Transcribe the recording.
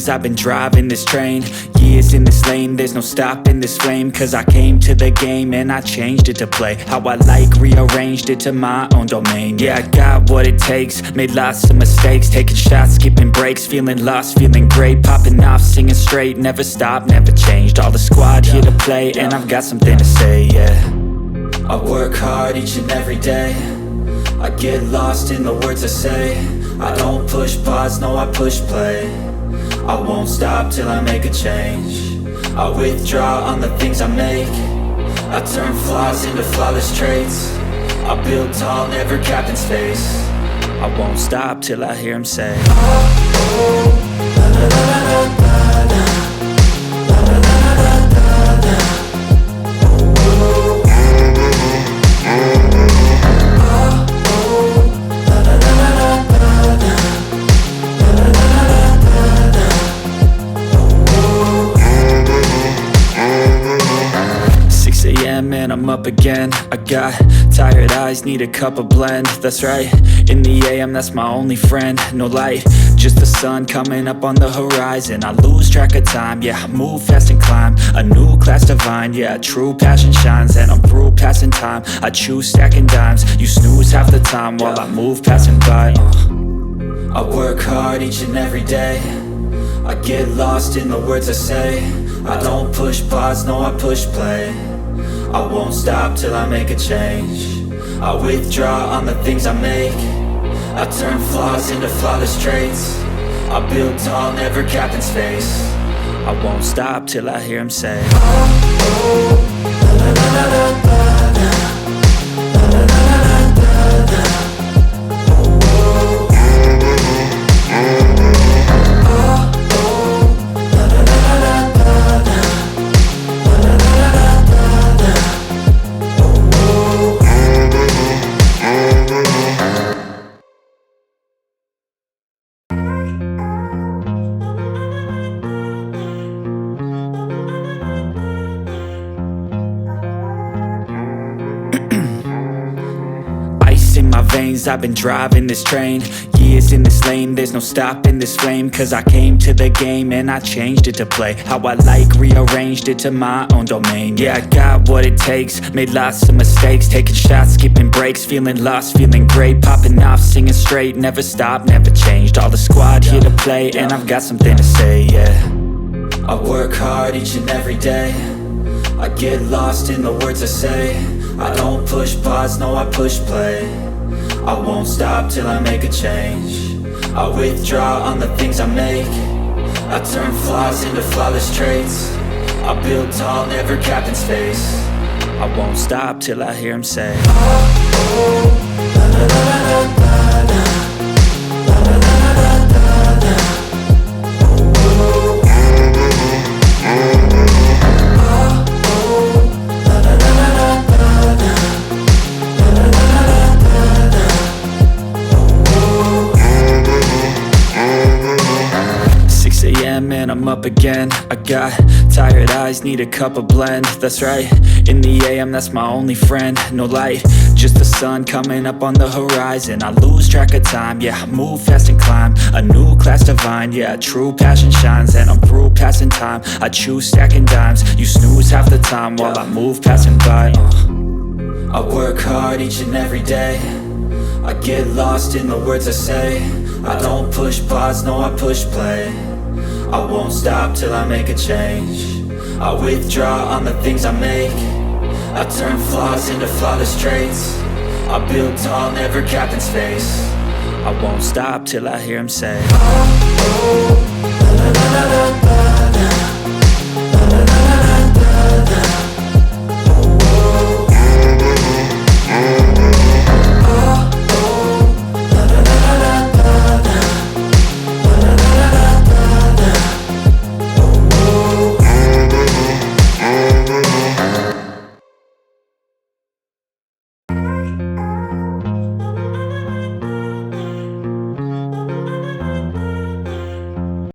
veins, I've been driving this train. Years in this lane, there's no stopping this flame. Cause I came to the game and I changed it to play how I like, rearranged it to my own domain. Yeah, I got what it takes, made lots of mistakes, taking shots, skipping breaks, feeling lost, feeling great, popping off, singing straight, never stopped, never changed. All the squad here to play, and I've got something to say, yeah. I work hard each and every day, I get lost in the words I say. I don't push pause, no, I push play. I won't stop till I make a change. I withdraw on the things I make. I turn flaws into flawless traits. I build tall, never capped in space. I won't stop till I hear him say, oh, oh, la, la, la, la, la, la. Man, I'm up again. I got tired eyes, need a cup of blend. That's right, in the AM, that's my only friend. No light, just the sun coming up on the horizon. I lose track of time, yeah, I move fast and climb a new class divine, yeah, true passion shines. And I'm through passing time, I choose stacking dimes. You snooze half the time while I move passing by. I work hard each and every day, I get lost in the words I say. I don't push pause, no, I push play. I won't stop till I make a change. I withdraw on the things I make. I turn flaws into flawless traits. I build tall, never capped in space. I won't stop till I hear him say, oh, oh, la, la, la, la, la, la. Veins, I've been driving this train. Years in this lane, there's no stopping this flame. Cause I came to the game and I changed it to play how I like, rearranged it to my own domain. Yeah, I got what it takes, made lots of mistakes, taking shots, skipping breaks, feeling lost, feeling great, popping off, singing straight, never stopped, never changed. All the squad here to play, and I've got something to say, yeah. I work hard each and every day, I get lost in the words I say. I don't push pause, no, I push play. I won't stop till I make a change. I withdraw on the things I make. I turn flaws into flawless traits. I build tall, never capped in space. I won't stop till I hear him say, oh, oh, la, la, la, la, la, la. Man, I'm up again. I got tired eyes, need a cup of blend. That's right, in the AM, that's my only friend. No light, just the sun coming up on the horizon. I lose track of time, yeah, I move fast and climb a new class divine, yeah, true passion shines. And I'm through passing time, I choose stacking dimes. You snooze half the time while I move passing by. I work hard each and every day, I get lost in the words I say. I don't push pause, no, I push play. I won't stop till I make a change. I withdraw on the things I make. I turn flaws into flawless traits. I build tall, never capped in space. I won't stop till I hear him say, oh, oh, la, la, la, la, la.